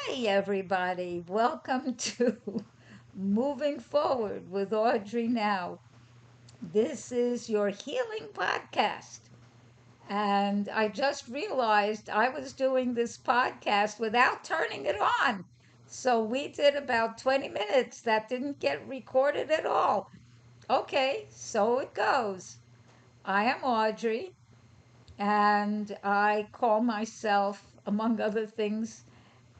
Hi, everybody. Welcome to Moving Forward with Audrey Now. This is your healing podcast. And I just realized I was doing this podcast without turning it on. So we did about 20 minutes that didn't get recorded at all. Okay, so it goes. I am Audrey, and I call myself, among other things,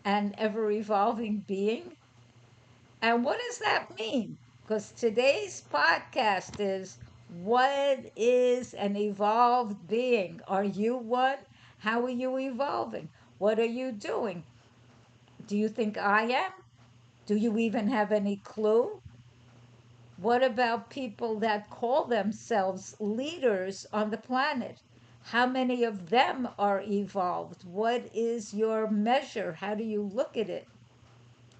an ever evolving being. And what does that mean? Because today's podcast is, what is an evolved being? Are you one? How are you evolving? What are you doing? Do you think I am? Do you even have any clue? What about people that call themselves leaders on the planet? How many of them are evolved? What is your measure? How do you look at it?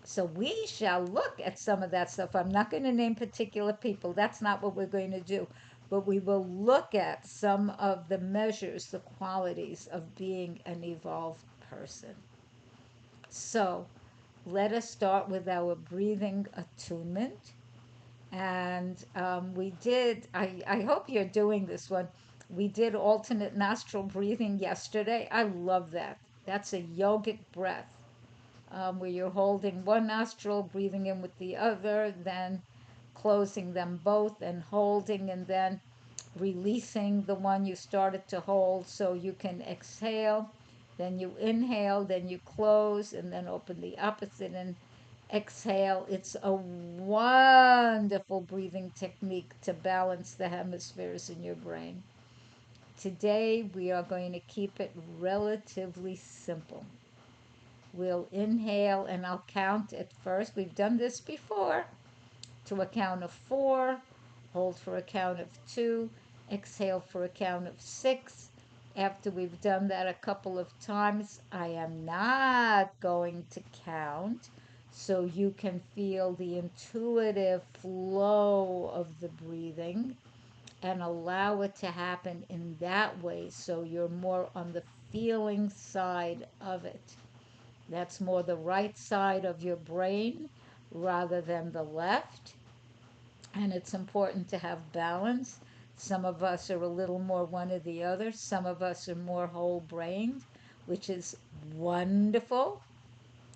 So we shall look at some of that stuff. I'm not going to name particular people. That's not what we're going to do. But we will look at some of the measures, the qualities of being an evolved person. So let us start with our breathing attunement. And I hope you're doing this one. We did alternate nostril breathing yesterday. I love that. That's a yogic breath, where you're holding one nostril, breathing in with the other, then closing them both and holding, and then releasing the one you started to hold so you can exhale. Then you inhale, then you close, and then open the opposite and exhale. It's a wonderful breathing technique to balance the hemispheres in your brain. Today, we are going to keep it relatively simple. We'll inhale, and I'll count at first. We've done this before. To a count of 4, hold for a count of 2, exhale for a count of 6. After we've done that a couple of times, I am not going to count, so you can feel the intuitive flow of the breathing and allow it to happen in that way, so you're more on the feeling side of it. That's more the right side of your brain rather than the left. And it's important to have balance. Some of us are a little more one or the other. Some of us are more whole brained, which is wonderful.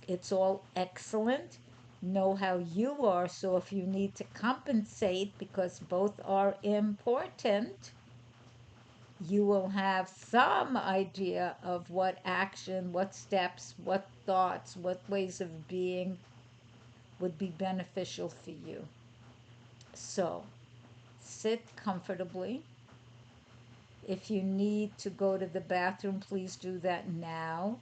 It's all excellent. Know how you are. So if you need to compensate, because both are important, you will have some idea of what action, what steps, what thoughts, what ways of being would be beneficial for you. So, sit comfortably. If you need to go to the bathroom, please do that now.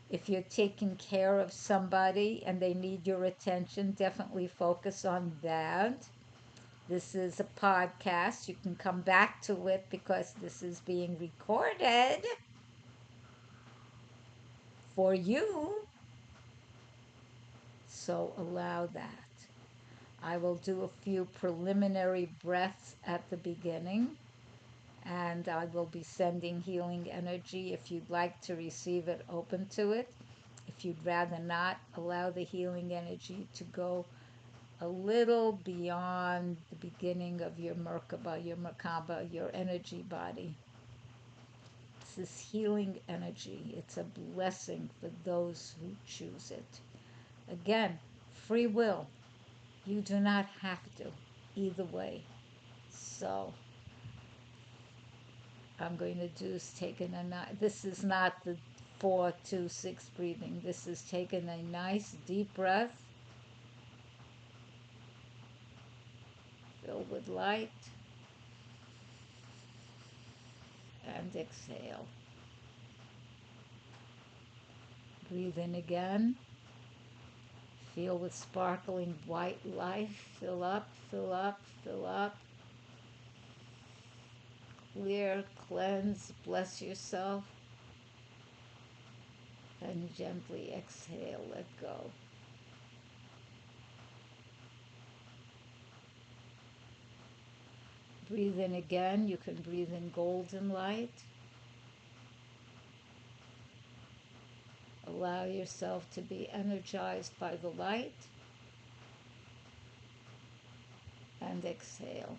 If you're taking care of somebody and they need your attention, definitely focus on that. This is a podcast. You can come back to it because this is being recorded for you. So allow that. I will do a few preliminary breaths at the beginning, and I will be sending healing energy. If you'd like to receive it, open to it. If you'd rather not, allow the healing energy to go a little beyond the beginning of your Merkaba, your energy body. This is healing energy. It's a blessing for those who choose it. Again, free will. You do not have to, either way. So, I'm going to do is taking this is not the 4-2-6 breathing. This is taking a nice deep breath, fill with light, and exhale. Breathe in again. Feel with sparkling white life. Fill up, fill up, fill up. Clear, cleanse, bless yourself. And gently exhale, let go. Breathe in again. You can breathe in golden light. Allow yourself to be energized by the light and exhale.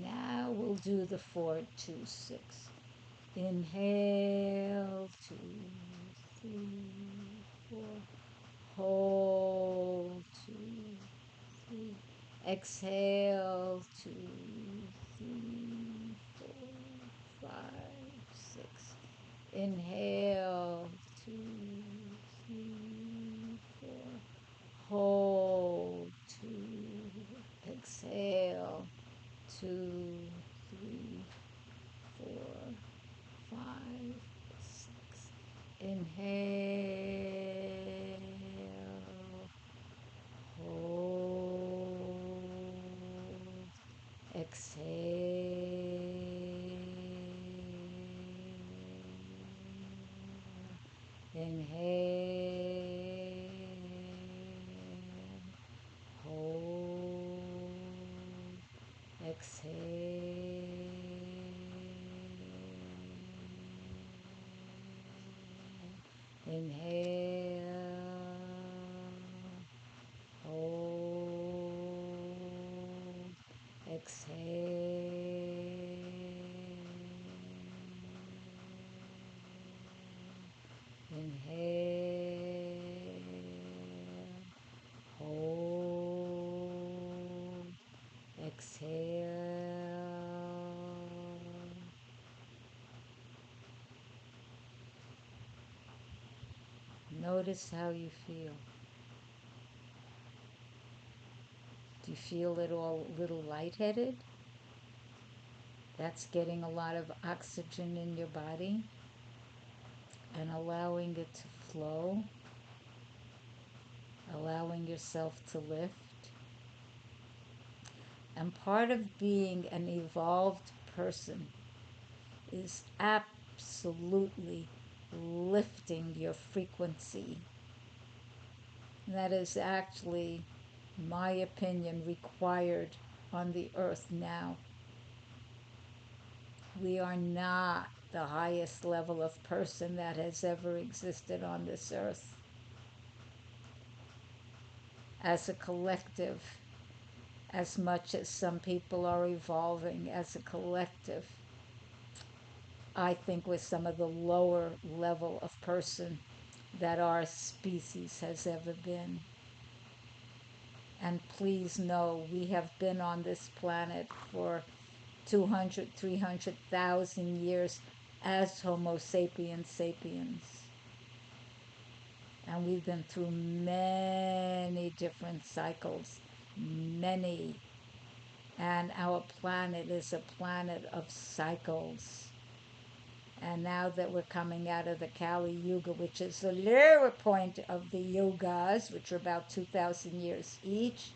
Now we'll do the 4-2-6. Inhale, 2, 3, 4. Hold, 2, 3. Exhale, 2, 3, 4, 5, 6. Inhale, 2, 3, 4. Hold, 2. Exhale, 2, 3, 4, 5, 6. Inhale, hold, exhale, inhale, hold, exhale, inhale, hold, exhale, inhale, hold, exhale. Notice how you feel. Do you feel it all a little lightheaded? That's getting a lot of oxygen in your body and allowing it to flow, allowing yourself to lift. And part of being an evolved person is absolutely lifting your frequency. That is actually, my opinion, required on the earth now. We are not the highest level of person that has ever existed on this earth. As a collective, as much as some people are evolving as a collective, I think we're some of the lower level of person that our species has ever been. And please know, we have been on this planet for 200, 300,000 years as Homo sapiens sapiens. And we've been through many different cycles, many. And our planet is a planet of cycles. And now that we're coming out of the Kali Yuga, which is the lower point of the yugas, which are about 2,000 years each,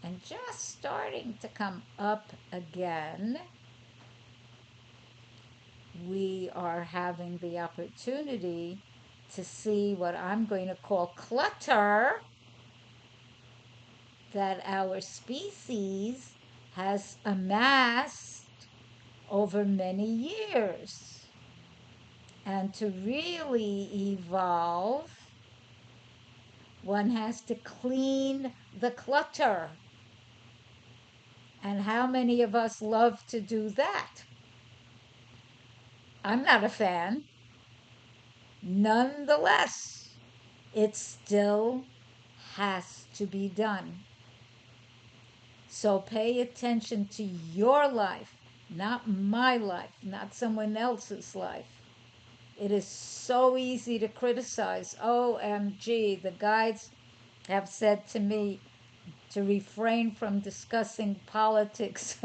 and just starting to come up again, we are having the opportunity to see what I'm going to call clutter that our species has amassed over many years. And to really evolve, one has to clean the clutter. And how many of us love to do that? I'm not a fan. Nonetheless, it still has to be done. So pay attention to your life, not my life, not someone else's life. It is so easy to criticize. OMG, the guides have said to me to refrain from discussing politics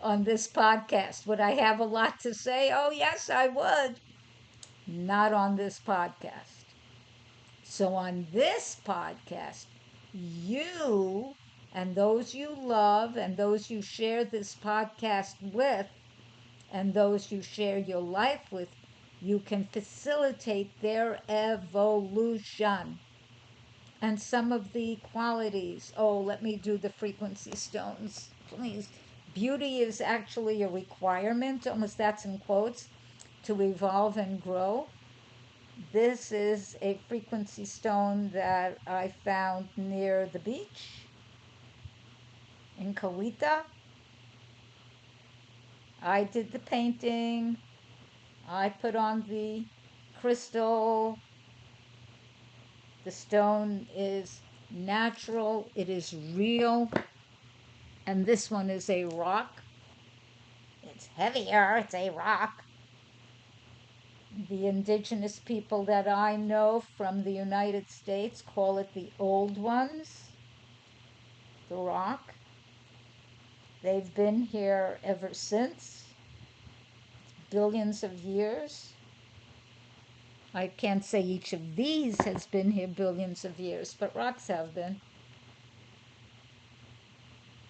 on this podcast. Would I have a lot to say? Oh, yes, I would. Not on this podcast. So on this podcast, you and those you love and those you share this podcast with and those you share your life with, you can facilitate their evolution. and some of the qualities. Oh, let me do the frequency stones, please. Beauty is actually a requirement, almost that's in quotes, to evolve and grow. This is a frequency stone that I found near the beach in Kawita. I did the painting. I put on the crystal. The stone is natural, it is real, and this one is a rock. It's heavier, it's a rock. The indigenous people that I know from the United States call it the old ones, the rock. They've been here ever since, billions of years. I can't say each of these has been here billions of years, but rocks have been.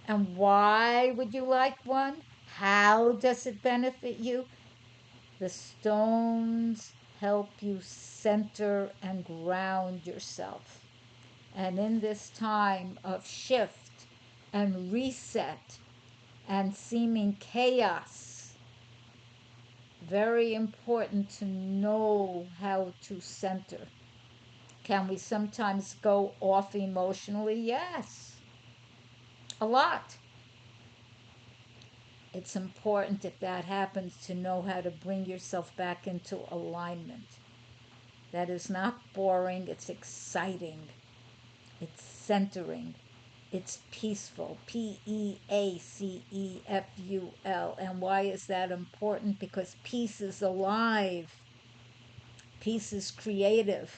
And why would you like one? How does it benefit you? The stones help you center and ground yourself. And in this time of shift and reset and seeming chaos, very important to know how to center. Can we sometimes go off emotionally? Yes, a lot. It's important, if that happens, to know how to bring yourself back into alignment. That is not boring, it's exciting, it's centering, it's peaceful. Peaceful. And why is that important? Because peace is alive, peace is creative.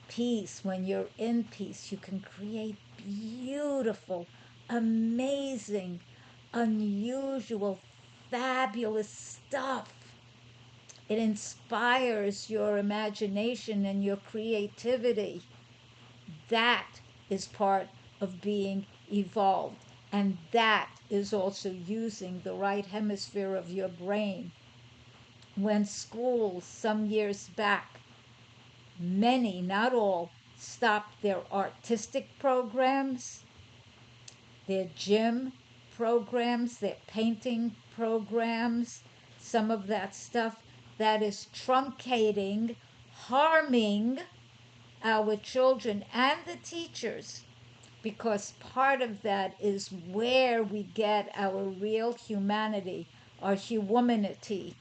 Peace, when you're in peace, you can create beautiful, amazing, unusual, fabulous stuff. It inspires your imagination and your creativity. That is part of being evolved. And that is also using the right hemisphere of your brain. When schools, some years back, many, not all, stopped their artistic programs, their gym programs, their painting programs, some of that stuff that is truncating, harming our children and the teachers, because part of that is where we get our real humanity, our humanity.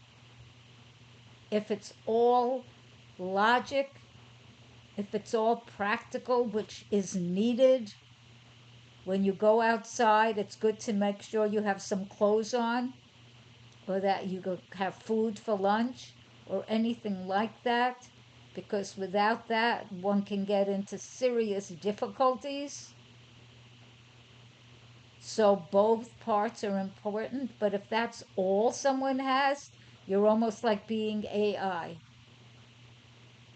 If it's all logic, if it's all practical, which is needed, when you go outside, it's good to make sure you have some clothes on, or that you have food for lunch, or anything like that, because without that, one can get into serious difficulties. So both parts are important, but if that's all someone has, you're almost like being AI.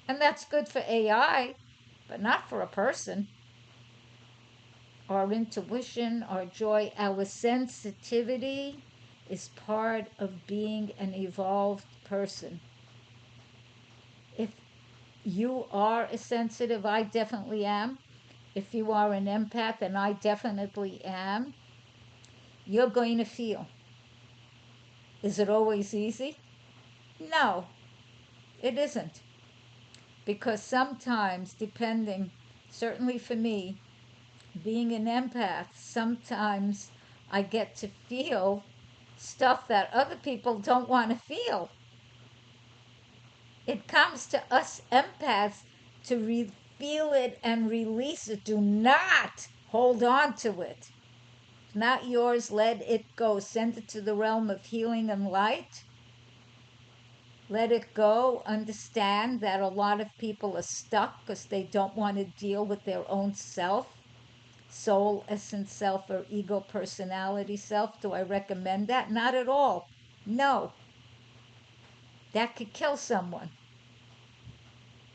And that's good for AI, but not for a person. Our intuition, our joy, our sensitivity is part of being an evolved person. If you are a sensitive, I definitely am. If you are an empath, and I definitely am, you're going to feel. Is it always easy? No, it isn't. Because sometimes, depending, certainly for me, being an empath, sometimes I get to feel stuff that other people don't want to feel. It comes to us empaths to feel it and release it. Do not hold on to it. It's not yours. Let it go. Send it to the realm of healing and light. Let it go. Understand that a lot of people are stuck because they don't want to deal with their own self, soul, essence self, or ego personality self. Do I recommend that? Not at all. No. That could kill someone.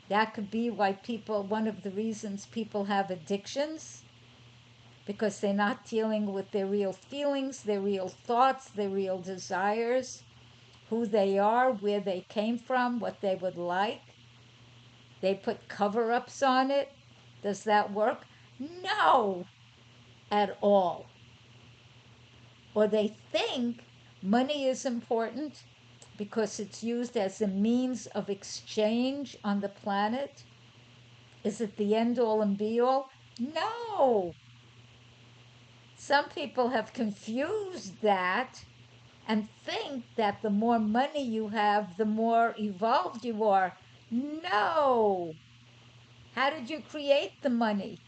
That could be why one of the reasons people have addictions, because they're not dealing with their real feelings, their real thoughts, their real desires, who they are, where they came from, what they would like. They put cover-ups on it. Does that work? No, at all. Or they think money is important because it's used as a means of exchange on the planet. Is it the end all and be all? No. Some people have confused that and think that the more money you have, the more evolved you are. No. How did you create the money?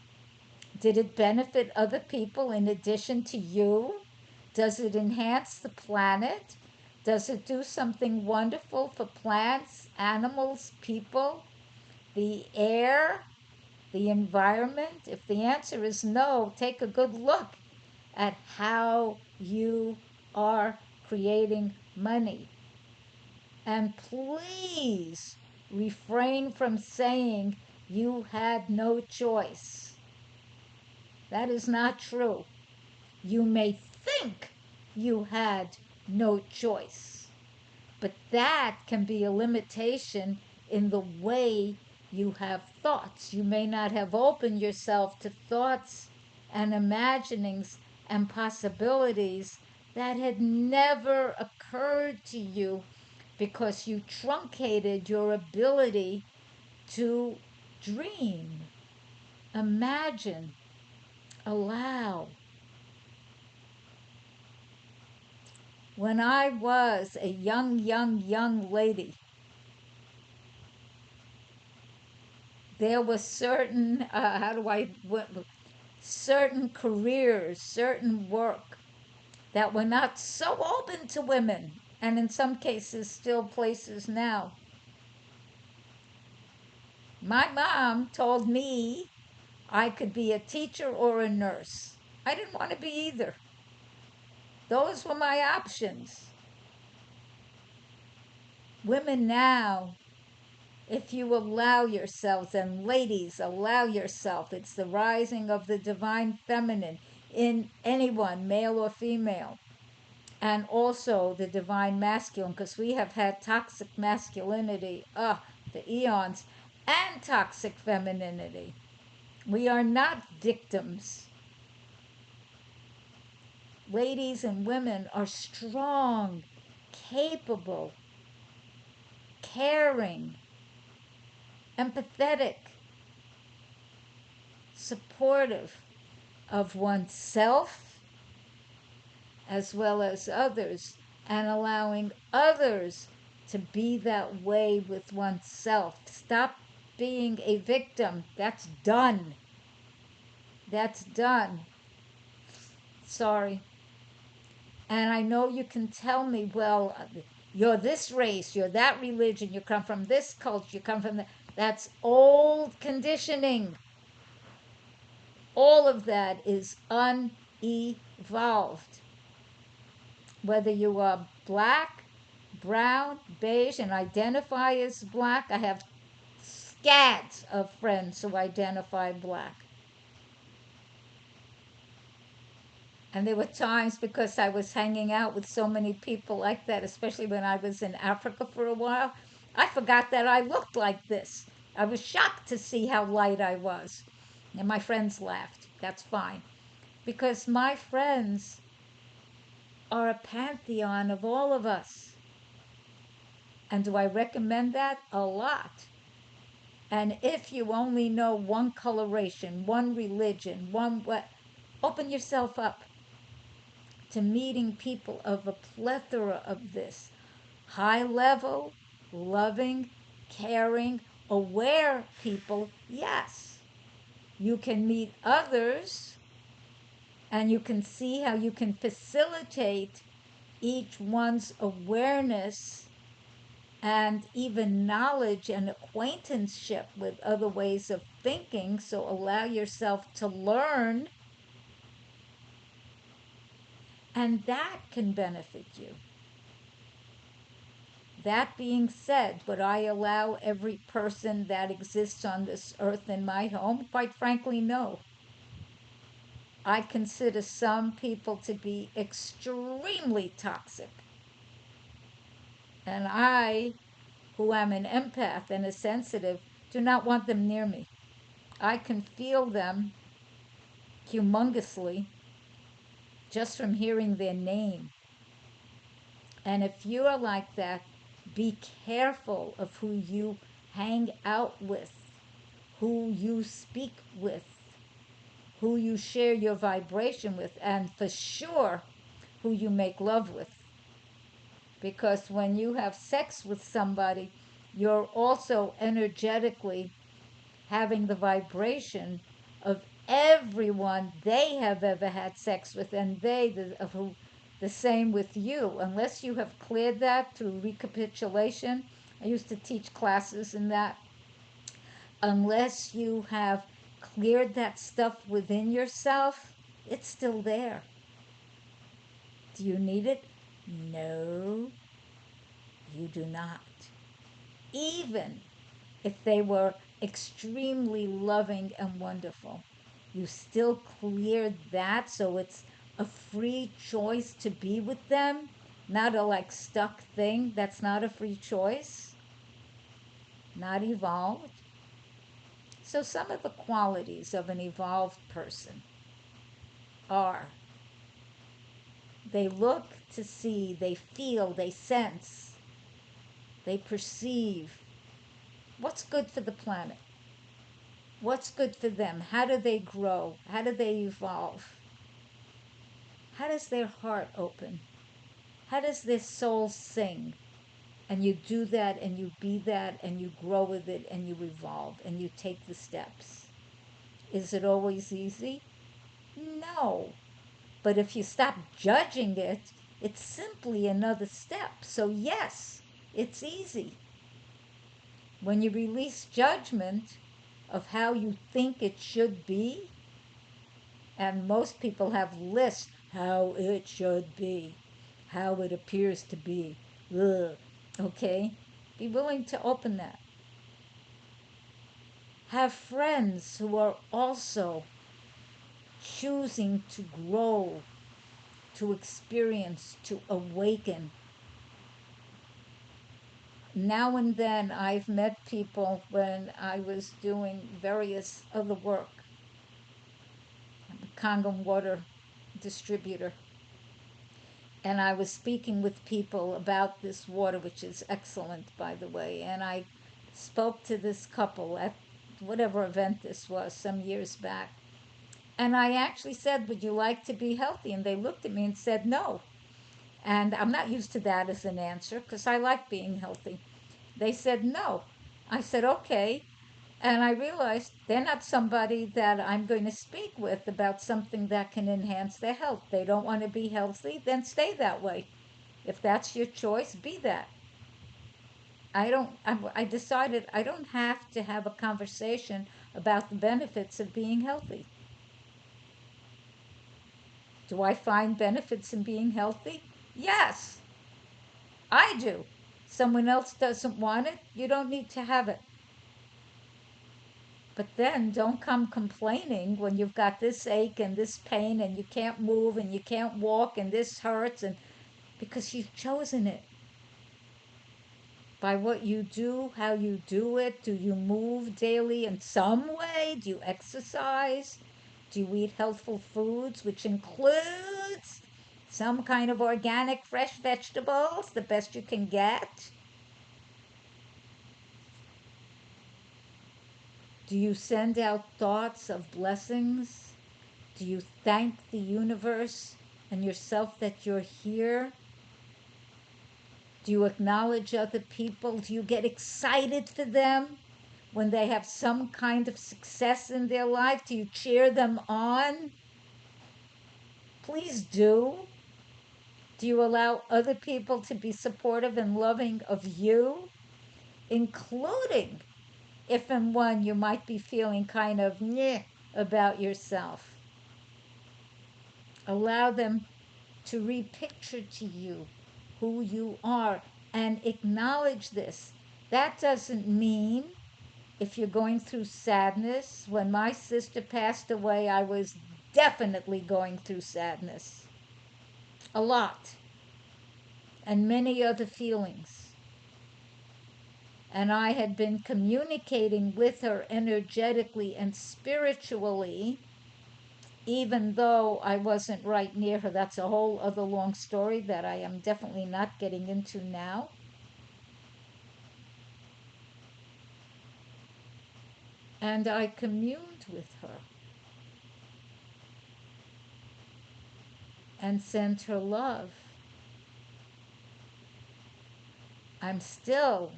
Did it benefit other people in addition to you? Does it enhance the planet? Does it do something wonderful for plants, animals, people, the air, the environment? If the answer is no, take a good look at how you are creating money. And please refrain from saying you had no choice. That is not true. You may think you had no choice, but that can be a limitation in the way you have thoughts. You may not have opened yourself to thoughts and imaginings and possibilities that had never occurred to you because you truncated your ability to dream, imagine, allow. When I was a young lady, there was certain, certain careers, certain work that were not so open to women, and in some cases still places now. My mom told me I could be a teacher or a nurse. I didn't want to be either. Those were my options. Women now, if you allow yourselves, and ladies, allow yourself, it's the rising of the divine feminine in anyone, male or female, and also the divine masculine, because we have had toxic masculinity, the eons, and toxic femininity. We are not victims. Ladies and women are strong, capable, caring, empathetic, supportive of oneself as well as others, and allowing others to be that way with oneself. Stop being a victim. That's done. That's done. Sorry. And I know you can tell me, well, you're this race, you're that religion, you come from this culture, you come from that. That's old conditioning. All of that is unevolved. Whether you are black, brown, beige, and identify as black, I have scads of friends who identify black. And there were times, because I was hanging out with so many people like that, especially when I was in Africa for a while, I forgot that I looked like this. I was shocked to see how light I was. And my friends laughed. That's fine. Because my friends are a pantheon of all of us. And do I recommend that? A lot. And if you only know one coloration, one religion, one what, open yourself up to meeting people of a plethora of this. High level, loving, caring, aware people, yes. You can meet others and you can see how you can facilitate each one's awareness and even knowledge and acquaintanceship with other ways of thinking. So allow yourself to learn, and that can benefit you. That being said, would I allow every person that exists on this earth in my home? Quite frankly, no. I consider some people to be extremely toxic. And I, who am an empath and a sensitive, do not want them near me. I can feel them humongously just from hearing their name. And if you are like that, be careful of who you hang out with, who you speak with, who you share your vibration with, and for sure, who you make love with. Because when you have sex with somebody, you're also energetically having the vibration of everyone they have ever had sex with, and the same with you, unless you have cleared that through recapitulation. I used to teach classes in that. Unless you have cleared that stuff within yourself, it's still there. Do you need it? No, you do not. Even if they were extremely loving and wonderful, you still cleared that, so it's a free choice to be with them, not a like stuck thing. That's not a free choice, not evolved. So some of the qualities of an evolved person are they look to see, they feel, they sense, they perceive what's good for the planet, what's good for them, how do they grow, how do they evolve, how does their heart open, how does their soul sing. And you do that and you be that and you grow with it and you evolve and you take the steps. Is it always easy? No. But if you stop judging it, it's simply another step. So, yes, it's easy. When you release judgment of how you think it should be, and most people have lists how it should be, how it appears to be. Ugh. Okay? Be willing to open that. Have friends who are also choosing to grow, to experience, to awaken. Now and then I've met people when I was doing various other work. I'm a Congo water distributor. And I was speaking with people about this water, which is excellent, by the way. And I spoke to this couple at whatever event this was some years back. And I actually said, "Would you like to be healthy?" And they looked at me and said, "No." And I'm not used to that as an answer because I like being healthy. They said, "No." I said, "Okay." And I realized they're not somebody that I'm going to speak with about something that can enhance their health. They don't want to be healthy, then stay that way. If that's your choice, be that. I decided I don't have to have a conversation about the benefits of being healthy. Do I find benefits in being healthy? Yes, I do. Someone else doesn't want it, you don't need to have it. But then don't come complaining when you've got this ache and this pain and you can't move and you can't walk and this hurts, and because you've chosen it. By what you do, how you do it. Do you move daily in some way? Do you exercise? Do you eat healthful foods, which includes some kind of organic fresh vegetables, the best you can get? Do you send out thoughts of blessings? Do you thank the universe and yourself that you're here? Do you acknowledge other people? Do you get excited for them when they have some kind of success in their life? Do you cheer them on? Please do. Do you allow other people to be supportive and loving of you, including if and when you might be feeling kind of meh about yourself? Allow them to repicture to you who you are and acknowledge this. That doesn't mean if you're going through sadness. When my sister passed away, I was definitely going through sadness. A lot. And many other feelings. And I had been communicating with her energetically and spiritually, even though I wasn't right near her. That's a whole other long story that I am definitely not getting into now. And I communed with her and sent her love. I'm still,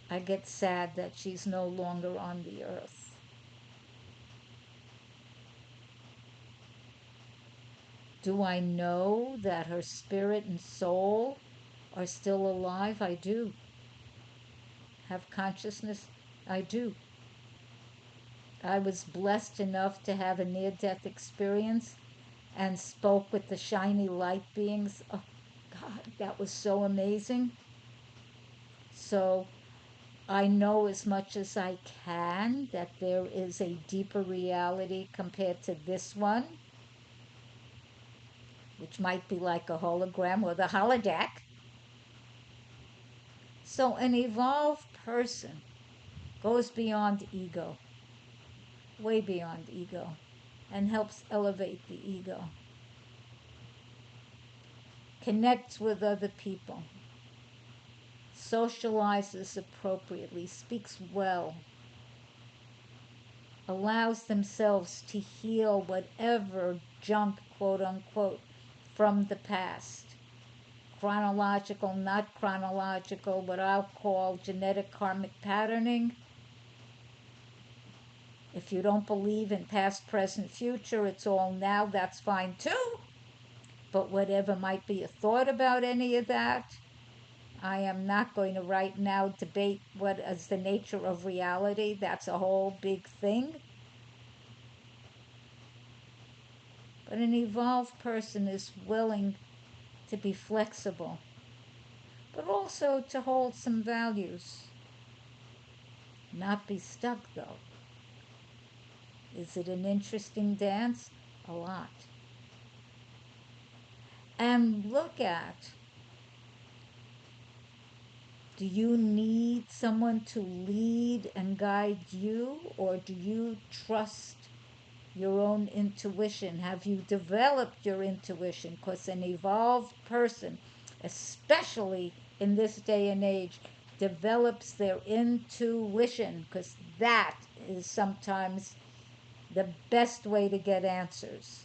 I get sad that she's no longer on the earth. Do I know that her spirit and soul are still alive? I do. Have consciousness? I do. I was blessed enough to have a near death experience and spoke with the shiny light beings. Oh, God, that was so amazing. So I know as much as I can that there is a deeper reality compared to this one, which might be like a hologram or the holodeck. So an evolved person goes beyond ego, way beyond ego, and helps elevate the ego, connects with other people, socializes appropriately, speaks well, allows themselves to heal whatever junk, quote unquote, from the past. Chronological, not chronological, what I'll call genetic karmic patterning. If you don't believe in past, present, future, it's all now, that's fine too. But whatever might be a thought about any of that, I am not going to right now debate what is the nature of reality. That's a whole big thing. But an evolved person is willing to be flexible, but also to hold some values. Not be stuck, though. Is it an interesting dance? A lot. And look at, do you need someone to lead and guide you, or do you trust your own intuition? Have you developed your intuition? Because an evolved person, especially in this day and age, develops their intuition, because that is sometimes the best way to get answers.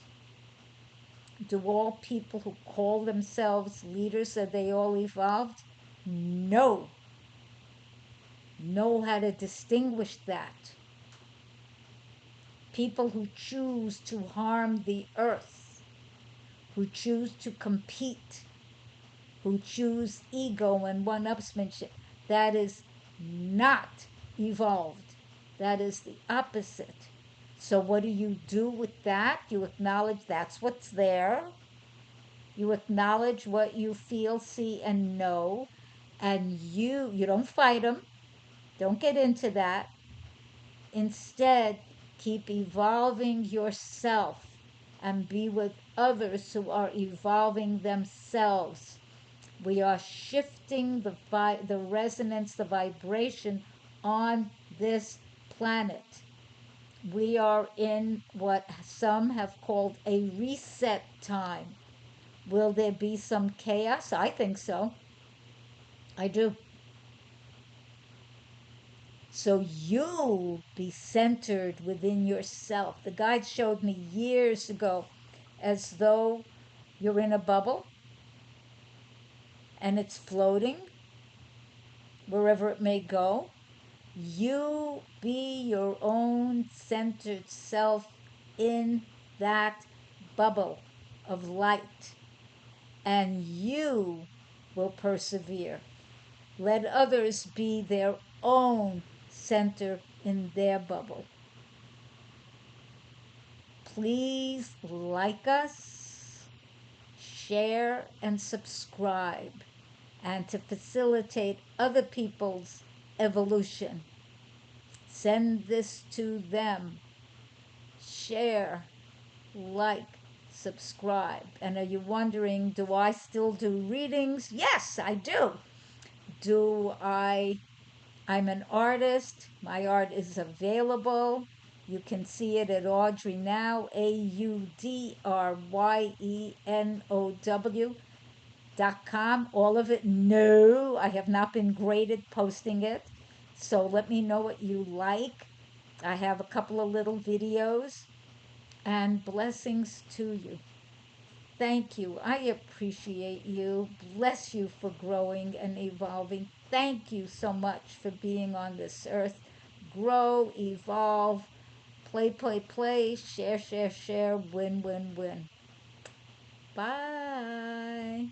Do all people who call themselves leaders, are they all evolved? No. Know how to distinguish that. People who choose to harm the earth, who choose to compete, who choose ego and one-upsmanship, that is not evolved. That is the opposite. So what do you do with that? You acknowledge that's what's there. You acknowledge what you feel, see, and know, and you don't fight them. Don't get into that. Instead, keep evolving yourself and be with others who are evolving themselves. We are shifting the resonance, the vibration on this planet. We are in what some have called a reset time. Will there be some chaos? I think so. I do. So you be centered within yourself. The guide showed me years ago as though you're in a bubble and it's floating wherever it may go. You be your own centered self in that bubble of light, and you will persevere. Let others be their own center in their bubble. Please like us, share, and subscribe, and to facilitate other people's evolution. Send this to them. Share, like, subscribe. And are you wondering, do I still do readings? Yes, I do. Do I I'm an artist. My art is available. You can see it at Audrey Now, AudreyNow.com. All of it. No, I have not been great at posting it. So let me know what you like. I have a couple of little videos, and blessings to you. Thank you. I appreciate you. Bless you for growing and evolving. Thank you so much for being on this earth. Grow, evolve, play, play, play, share, share, share, win, win, win. Bye.